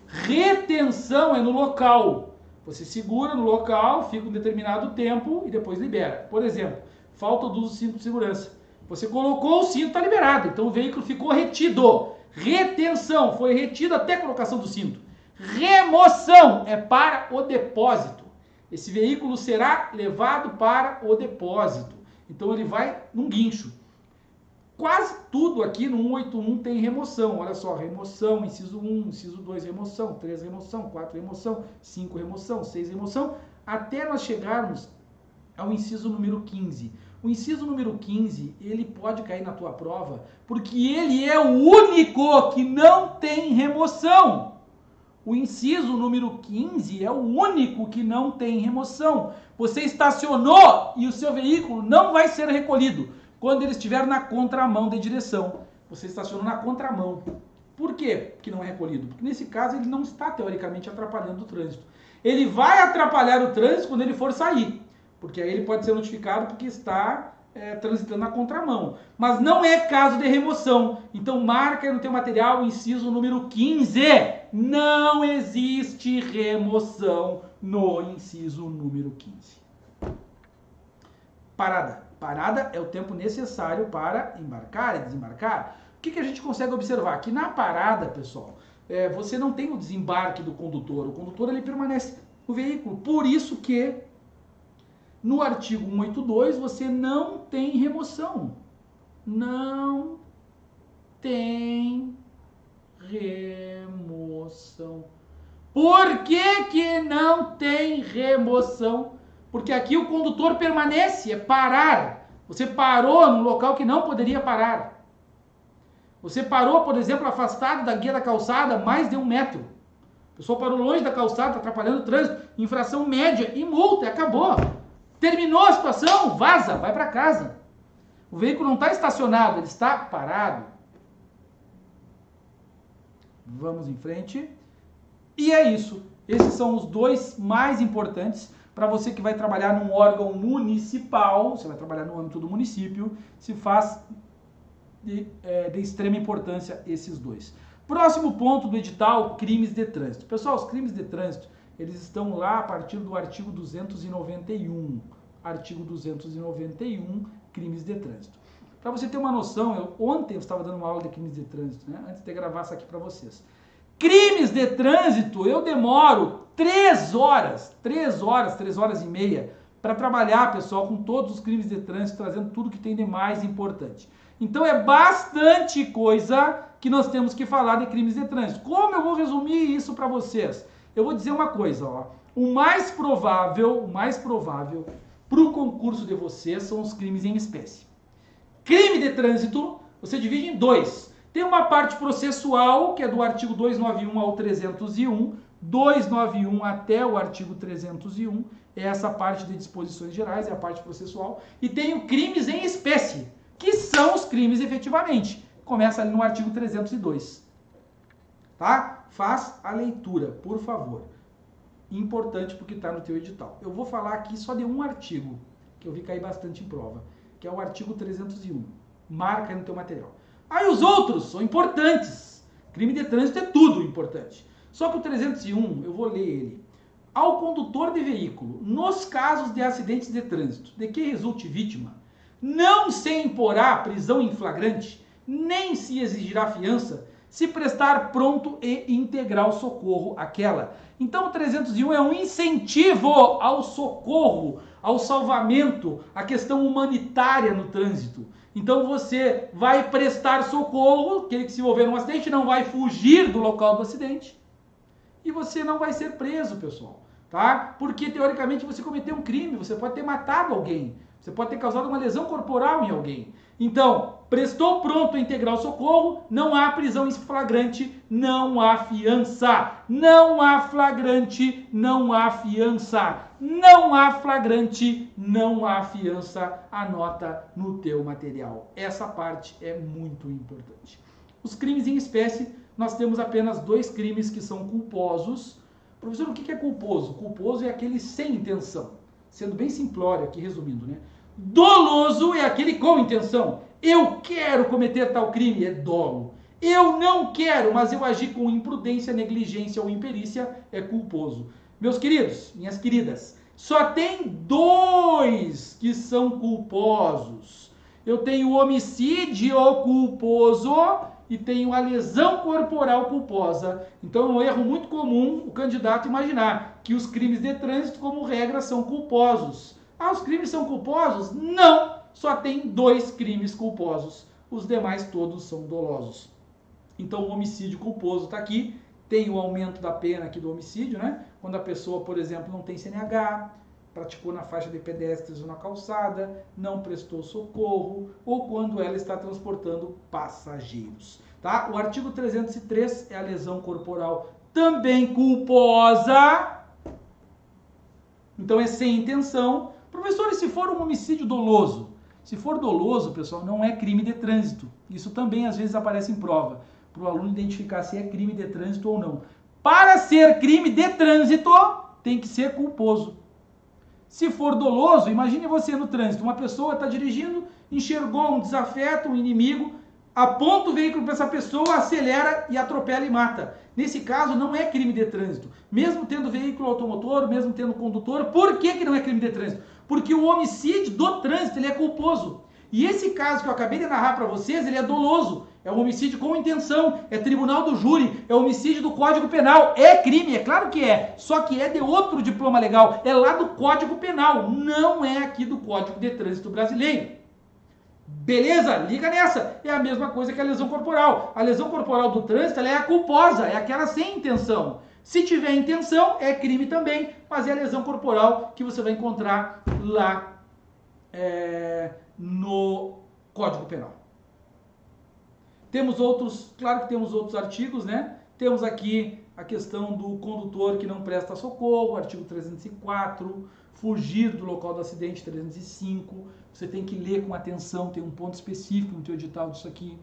Retenção é no local. Você segura no local, fica um determinado tempo e depois libera. Por exemplo, falta do uso do cinto de segurança. Você colocou o cinto, está liberado. Então o veículo ficou retido. Retenção, foi retido até a colocação do cinto. Remoção é para o depósito. Esse veículo será levado para o depósito. Então ele vai num guincho. Quase tudo aqui no 181 tem remoção. Olha só, remoção, inciso 1, inciso 2, remoção, 3, remoção, 4, remoção, 5, remoção, 6, remoção, até nós chegarmos ao inciso número 15. O inciso número 15, ele pode cair na tua prova, porque ele é o único que não tem remoção. O inciso número 15 é o único que não tem remoção. Você estacionou e o seu veículo não vai ser recolhido quando ele estiver na contramão de direção. Você estacionou na contramão. Por quê que não é recolhido? Porque nesse caso ele não está teoricamente atrapalhando o trânsito. Ele vai atrapalhar o trânsito quando ele for sair, porque aí ele pode ser notificado porque está transitando na contramão. Mas não é caso de remoção. Então marca aí no teu material o inciso número 15. Não existe remoção no inciso número 15. Parada. Parada é o tempo necessário para embarcar e desembarcar. O que a gente consegue observar? Que na parada, pessoal, você não tem o desembarque do condutor. O condutor ele permanece no veículo. Por isso que no artigo 182 você não tem remoção. Não tem remoção. Por que não tem remoção? Porque aqui o condutor permanece, é parar. Você parou num local que não poderia parar. Você parou, por exemplo, afastado da guia da calçada mais de 1 metro. A pessoa parou longe da calçada, atrapalhando o trânsito, infração média e multa, acabou. Terminou a situação, vaza, vai para casa. O veículo não está estacionado, ele está parado. Vamos em frente. E é isso. Esses são os 2 mais importantes para você que vai trabalhar num órgão municipal, você vai trabalhar no âmbito do município, se faz de extrema importância esses 2. Próximo ponto do edital, crimes de trânsito. Pessoal, os crimes de trânsito, eles estão lá a partir do artigo 291. Artigo 291, crimes de trânsito. Para você ter uma noção, ontem eu estava dando uma aula de crimes de trânsito, né? Antes de gravar isso aqui para vocês. Crimes de trânsito, eu demoro 3 horas e meia para trabalhar, pessoal, com todos os crimes de trânsito, trazendo tudo que tem de mais importante. Então é bastante coisa que nós temos que falar de crimes de trânsito. Como eu vou resumir isso para vocês? Eu vou dizer uma coisa, ó. O mais provável para o concurso de vocês são os crimes em espécie. Crime de trânsito, você divide em 2. Tem uma parte processual, que é do artigo 291 ao 301, 291 até o artigo 301, é essa parte de disposições gerais, é a parte processual. E tem o crimes em espécie, que são os crimes efetivamente. Começa ali no artigo 302. Tá? Faz a leitura, por favor. Importante porque está no teu edital. Eu vou falar aqui só de um artigo, que eu vi cair bastante em prova, que é o artigo 301. Marca no teu material. Aí os outros são importantes. Crime de trânsito é tudo importante. Só que o 301, eu vou ler ele. Ao condutor de veículo, nos casos de acidentes de trânsito, de que resulte vítima, não se imporá prisão em flagrante, nem se exigirá fiança, se prestar pronto e integral socorro àquela. Então o 301 é um incentivo ao socorro, ao salvamento, à questão humanitária no trânsito. Então você vai prestar socorro, aquele que se envolver num acidente não vai fugir do local do acidente e você não vai ser preso, pessoal, tá? Porque teoricamente você cometeu um crime, você pode ter matado alguém, você pode ter causado uma lesão corporal em alguém. Então, prestou pronto a integral socorro, não há prisão em flagrante, não há fiança. Não há flagrante, não há fiança. Não há flagrante, não há fiança. Anota no teu material. Essa parte é muito importante. Os crimes em espécie, nós temos apenas 2 crimes que são culposos. Professor, o que é culposo? Culposo é aquele sem intenção. Sendo bem simplório aqui, resumindo, né? Doloso é aquele com intenção. Eu quero cometer tal crime, é dolo. Eu não quero, mas eu agi com imprudência, negligência ou imperícia, é culposo. Meus queridos, minhas queridas, só tem 2 que são culposos. Eu tenho o homicídio culposo e tenho a lesão corporal culposa. Então é um erro muito comum o candidato imaginar que os crimes de trânsito, como regra, são culposos. Ah, os crimes são culposos? Não! Só tem 2 crimes culposos. Os demais todos são dolosos. Então o homicídio culposo está aqui. Tem o aumento da pena aqui do homicídio, né? Quando a pessoa, por exemplo, não tem CNH, praticou na faixa de pedestres ou na calçada, não prestou socorro, ou quando ela está transportando passageiros. Tá? O artigo 303 é a lesão corporal também culposa. Então é sem intenção. Professor, e se for um homicídio doloso? Se for doloso, pessoal, não é crime de trânsito. Isso também às vezes aparece em prova, para o aluno identificar se é crime de trânsito ou não. Para ser crime de trânsito, tem que ser culposo. Se for doloso, imagine você no trânsito, uma pessoa está dirigindo, enxergou um desafeto, um inimigo, aponta o veículo para essa pessoa, acelera e atropela e mata. Nesse caso, não é crime de trânsito. Mesmo tendo veículo automotor, mesmo tendo condutor, por que não é crime de trânsito? Porque o homicídio do trânsito ele é culposo. E esse caso que eu acabei de narrar para vocês, ele é doloso. É um homicídio com intenção, é tribunal do júri, é homicídio do Código Penal. É crime, é claro que é, só que é de outro diploma legal, é lá do Código Penal, não é aqui do Código de Trânsito Brasileiro. Beleza? Liga nessa. É a mesma coisa que a lesão corporal. A lesão corporal do trânsito ela é a culposa, é aquela sem intenção. Se tiver intenção, é crime também, mas é a lesão corporal que você vai encontrar lá no Código Penal. Temos outros, claro que temos outros artigos, né? Temos aqui a questão do condutor que não presta socorro, artigo 304, fugir do local do acidente, 305. Você tem que ler com atenção, tem um ponto específico no teu edital disso aqui.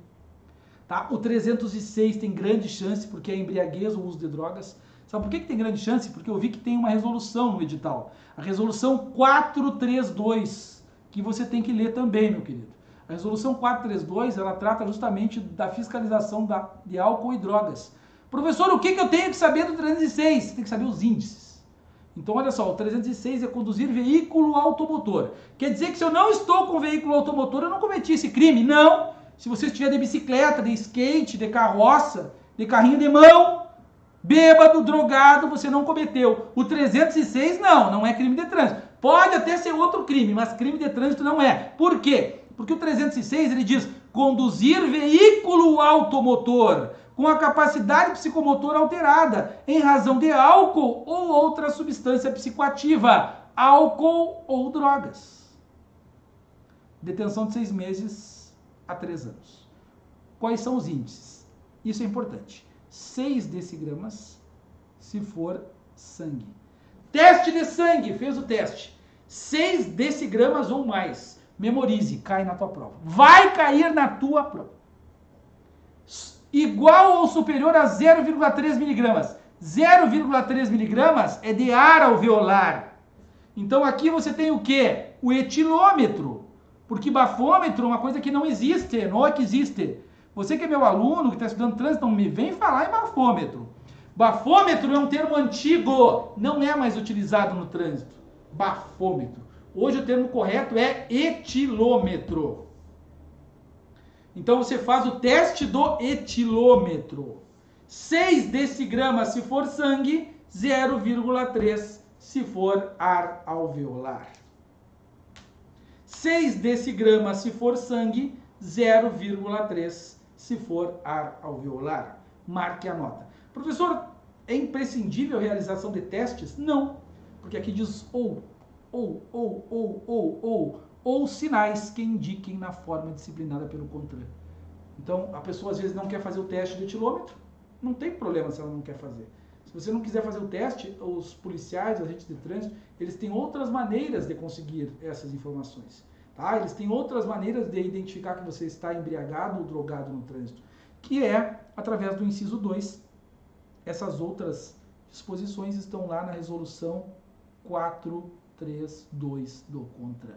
Tá? O 306 tem grande chance, porque é embriaguez ou uso de drogas. Sabe por que tem grande chance? Porque eu vi que tem uma resolução no edital. A resolução 432, que você tem que ler também, meu querido. A resolução 432, ela trata justamente da fiscalização de álcool e drogas. Professor, o que eu tenho que saber do 306? Você tem que saber os índices. Então, olha só, o 306 é conduzir veículo automotor. Quer dizer que se eu não estou com veículo automotor, eu não cometi esse crime? Não. Se você estiver de bicicleta, de skate, de carroça, de carrinho de mão, bêbado, drogado, você não cometeu. O 306 não é crime de trânsito. Pode até ser outro crime, mas crime de trânsito não é. Por quê? Porque o 306 ele diz conduzir veículo automotor com a capacidade psicomotora alterada em razão de álcool ou outra substância psicoativa, álcool ou drogas. Detenção de 6 meses a 3 anos. Quais são os índices? Isso é importante. 6 decigramas se for sangue. Teste de sangue, fez o teste. 6 decigramas ou mais. Memorize, cai na tua prova. Vai cair na tua prova. Igual ou superior a 0,3 miligramas. 0,3 miligramas é de ar alveolar. Então aqui você tem o quê? O etilômetro. Porque bafômetro é uma coisa que não existe, não é que existe. Você que é meu aluno, que está estudando trânsito, não me vem falar em bafômetro. Bafômetro é um termo antigo, não é mais utilizado no trânsito. Bafômetro. Hoje o termo correto é etilômetro. Então você faz o teste do etilômetro. 6 decigramas se for sangue, 0,3 se for ar alveolar. 6 decigramas se for sangue, 0,3 se for ar alveolar. Marque a nota. Professor, é imprescindível a realização de testes? Não, porque aqui diz ou sinais que indiquem na forma disciplinada pelo CONTRAN. Então, a pessoa às vezes não quer fazer o teste do etilômetro, não tem problema se ela não quer fazer. Se você não quiser fazer o teste, os policiais, os agentes de trânsito, eles têm outras maneiras de conseguir essas informações. Tá? Eles têm outras maneiras de identificar que você está embriagado ou drogado no trânsito, que é através do inciso 2. Essas outras disposições estão lá na resolução 432 do CONTRAN.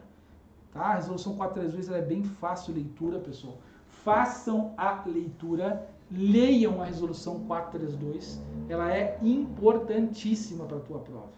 Tá? A resolução 432 ela é bem fácil leitura, pessoal. Façam a leitura, leiam a resolução 432, ela é importantíssima para a tua prova.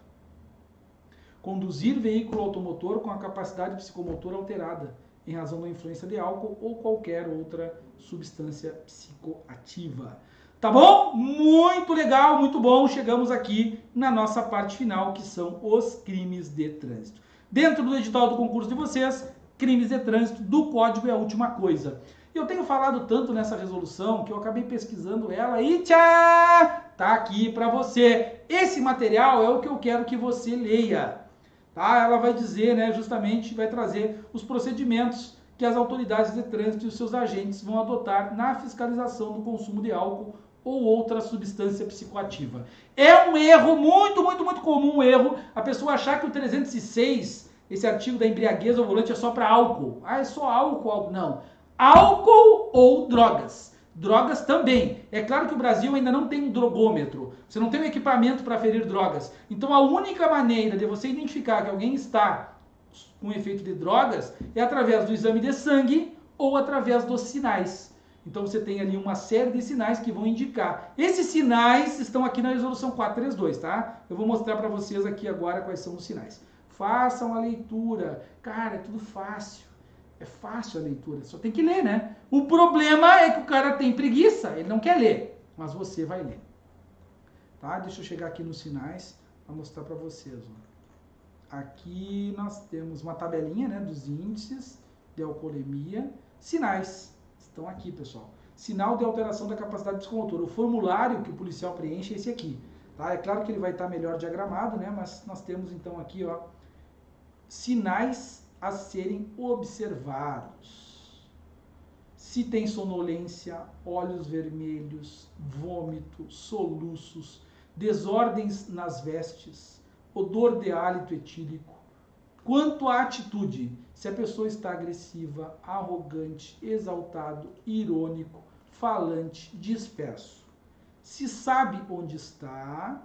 Conduzir veículo automotor com a capacidade psicomotora alterada, em razão da influência de álcool ou qualquer outra substância psicoativa. Tá bom? Muito legal, muito bom. Chegamos aqui na nossa parte final, que são os crimes de trânsito. Dentro do edital do concurso de vocês, crimes de trânsito do código é a última coisa. Eu tenho falado tanto nessa resolução que eu acabei pesquisando ela e tá aqui para você. Esse material é o que eu quero que você leia. Tá? Ela vai dizer, né, justamente, vai trazer os procedimentos que as autoridades de trânsito e os seus agentes vão adotar na fiscalização do consumo de álcool ou outra substância psicoativa. É um erro muito comum, a pessoa achar que o 306, esse artigo da embriaguez ao volante, é só para álcool. Ah, é só álcool. Não. Álcool ou drogas. Drogas também. É claro que o Brasil ainda não tem um drogômetro. Você não tem um equipamento para aferir drogas. Então a única maneira de você identificar que alguém está com efeito de drogas é através do exame de sangue ou através dos sinais. Então você tem ali uma série de sinais que vão indicar. Esses sinais estão aqui na resolução 432, tá? Eu vou mostrar para vocês aqui agora quais são os sinais. Façam a leitura. Cara, é tudo fácil. É fácil a leitura, só tem que ler, né? O problema é que o cara tem preguiça, ele não quer ler, mas você vai ler. Tá? Deixa eu chegar aqui nos sinais para mostrar para vocês. Ó. Aqui nós temos uma tabelinha, né, dos índices de alcoolemia. Sinais estão aqui, pessoal. Sinal de alteração da capacidade psicomotora. O formulário que o policial preenche é esse aqui. Tá? É claro que ele vai estar melhor diagramado, né? Mas nós temos então aqui, ó, sinais a serem observados. Se tem sonolência, olhos vermelhos, vômito, soluços, desordens nas vestes, odor de hálito etílico. Quanto à atitude, se a pessoa está agressiva, arrogante, exaltado, irônico, falante, disperso. Se sabe onde está,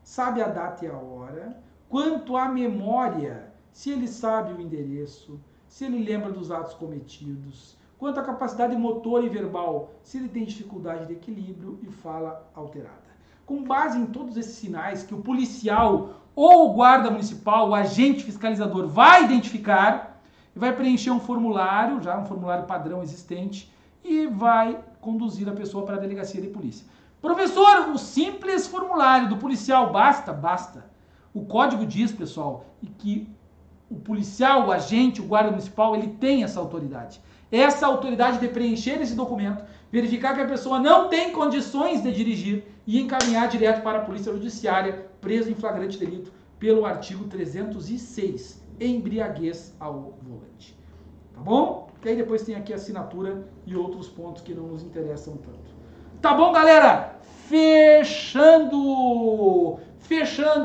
sabe a data e a hora. Quanto à memória, se ele sabe o endereço, se ele lembra dos atos cometidos. Quanto à capacidade motora e verbal, se ele tem dificuldade de equilíbrio e fala alterada. Com base em todos esses sinais que o policial ou o guarda municipal, o agente fiscalizador vai identificar, vai preencher um formulário, já um formulário padrão existente, e vai conduzir a pessoa para a delegacia de polícia. Professor, o simples formulário do policial basta? Basta. O código diz, pessoal, que o policial, o agente, o guarda municipal, ele tem essa autoridade. Essa autoridade de preencher esse documento, verificar que a pessoa não tem condições de dirigir e encaminhar direto para a polícia judiciária, preso em flagrante delito, pelo artigo 306, embriaguez ao volante. Tá bom? E aí depois tem aqui a assinatura e outros pontos que não nos interessam tanto. Tá bom, galera? Fechando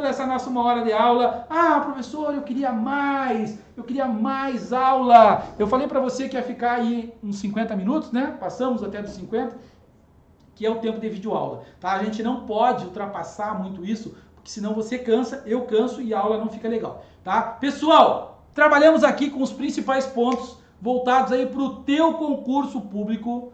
essa nossa 1 hora de aula. Ah, professor, eu queria mais aula. Eu falei para você que ia ficar aí uns 50 minutos, né? Passamos até dos 50, que é o tempo de videoaula, tá? A gente não pode ultrapassar muito isso, porque senão você cansa, eu canso e a aula não fica legal, tá? Pessoal, trabalhamos aqui com os principais pontos voltados aí para o teu concurso público.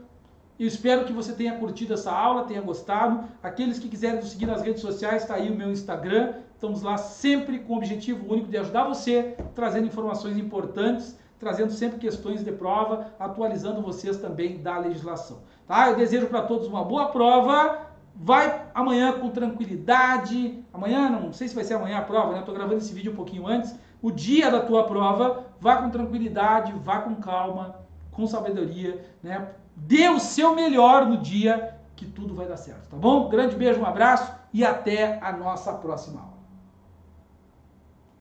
Eu espero que você tenha curtido essa aula, tenha gostado. Aqueles que quiserem nos seguir nas redes sociais, está aí o meu Instagram. Estamos lá sempre com o objetivo único de ajudar você, trazendo informações importantes, trazendo sempre questões de prova, atualizando vocês também da legislação. Tá? Eu desejo para todos uma boa prova. Vai amanhã com tranquilidade. Amanhã, não sei se vai ser amanhã a prova, né? Estou gravando esse vídeo um pouquinho antes. O dia da tua prova, vá com tranquilidade, vá com calma, com sabedoria, né? Dê o seu melhor no dia que tudo vai dar certo, tá bom? Grande beijo, um abraço e até a nossa próxima aula.